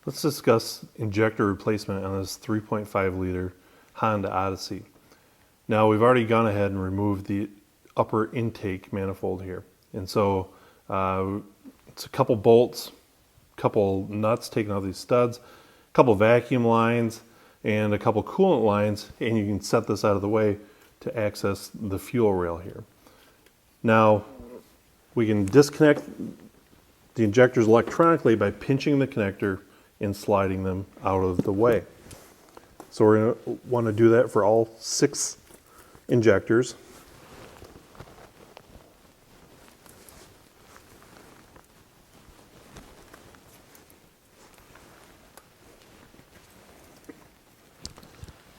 Let's discuss injector replacement on this 3.5 liter Honda Odyssey. Now we've already gone ahead and removed the upper intake manifold here. And so it's a couple bolts, couple nuts taking out these studs, a couple vacuum lines, and a couple coolant lines, and you can set this out of the way to access the fuel rail here. Now we can disconnect the injectors electronically by pinching the connector and sliding them out of the way. So we're going to want to do that for all 6 injectors.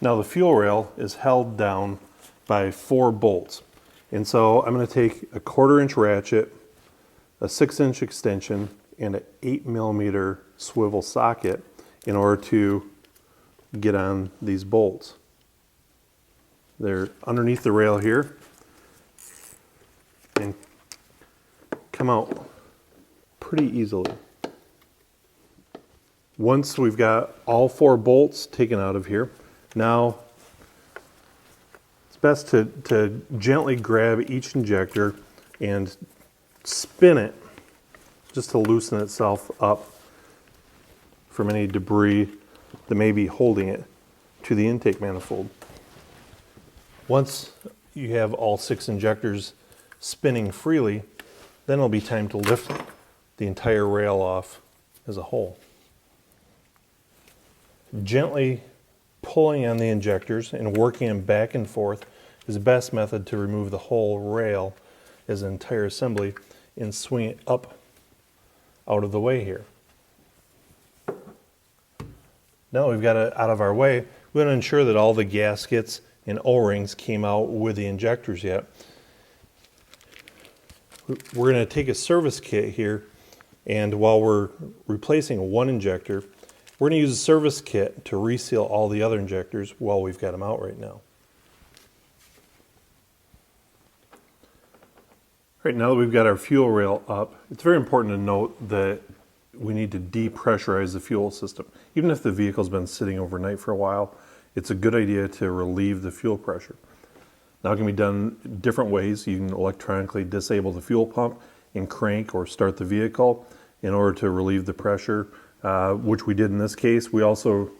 Now the fuel rail is held down by 4 bolts. And so I'm going to take a 1/4 inch ratchet, a 6-inch extension, and an 8mm swivel socket in order to get on these bolts. They're underneath the rail here and come out pretty easily. Once we've got all 4 bolts taken out of here, now it's best to gently grab each injector and spin it just to loosen itself up from any debris that may be holding it to the intake manifold. Once you have all 6 injectors spinning freely, then it'll be time to lift the entire rail off as a whole. Gently pulling on the injectors and working them back and forth is the best method to remove the whole rail as an entire assembly and swing it up out of the way here. Now we've got it out of our way, we want to ensure that all the gaskets and O-rings came out with the injectors yet. We're going to take a service kit here, and while we're replacing one injector, we're going to use a service kit to reseal all the other injectors while we've got them out right now. Right now that we've got our fuel rail up, it's very important to note that we need to depressurize the fuel system. Even if the vehicle's been sitting overnight for a while, it's a good idea to relieve the fuel pressure. Now it can be done different ways. You can electronically disable the fuel pump and crank or start the vehicle in order to relieve the pressure, which we did in this case. We also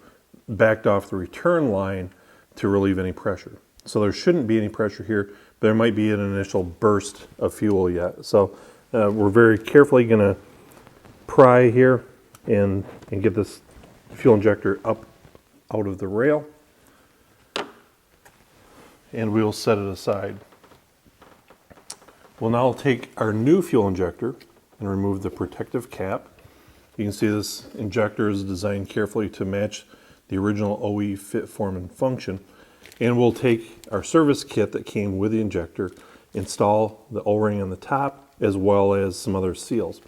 backed off the return line to relieve any pressure. So there shouldn't be any pressure here, but there might be an initial burst of fuel yet. So we're very carefully going to pry here and get this fuel injector up out of the rail. And we'll set it aside. We'll now take our new fuel injector and remove the protective cap. You can see this injector is designed carefully to match the original OE fit, form, and function. And we'll take our service kit that came with the injector, install the O-ring on the top, as well as some other seals.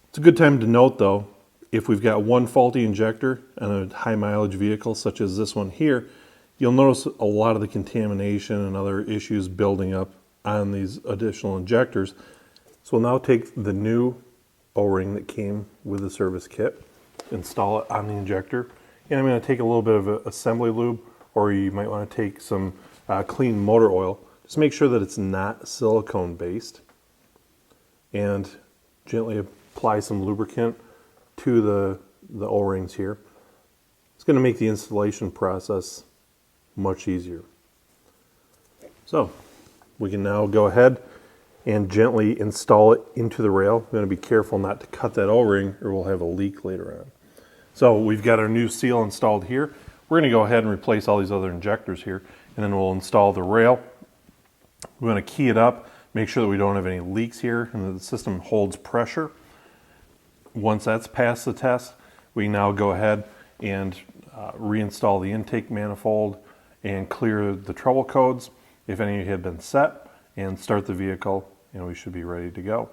It's a good time to note though, if we've got one faulty injector on a high mileage vehicle such as this one here, you'll notice a lot of the contamination and other issues building up on these additional injectors. So we'll now take the new O-ring that came with the service kit, install it on the injector, and I'm going to take a little bit of assembly lube, or you might want to take some clean motor oil. Just make sure that it's not silicone based, and gently apply some lubricant to the O-rings here. It's going to make the installation process much easier. So we can now go ahead and gently install it into the rail. We're going to be careful not to cut that O-ring or we'll have a leak later on. So we've got our new seal installed here. We're going to go ahead and replace all these other injectors here, and then we'll install the rail. We're going to key it up, make sure that we don't have any leaks here and that the system holds pressure. Once that's passed the test, we now go ahead and reinstall the intake manifold and clear the trouble codes if any had been set, and start the vehicle, and we should be ready to go.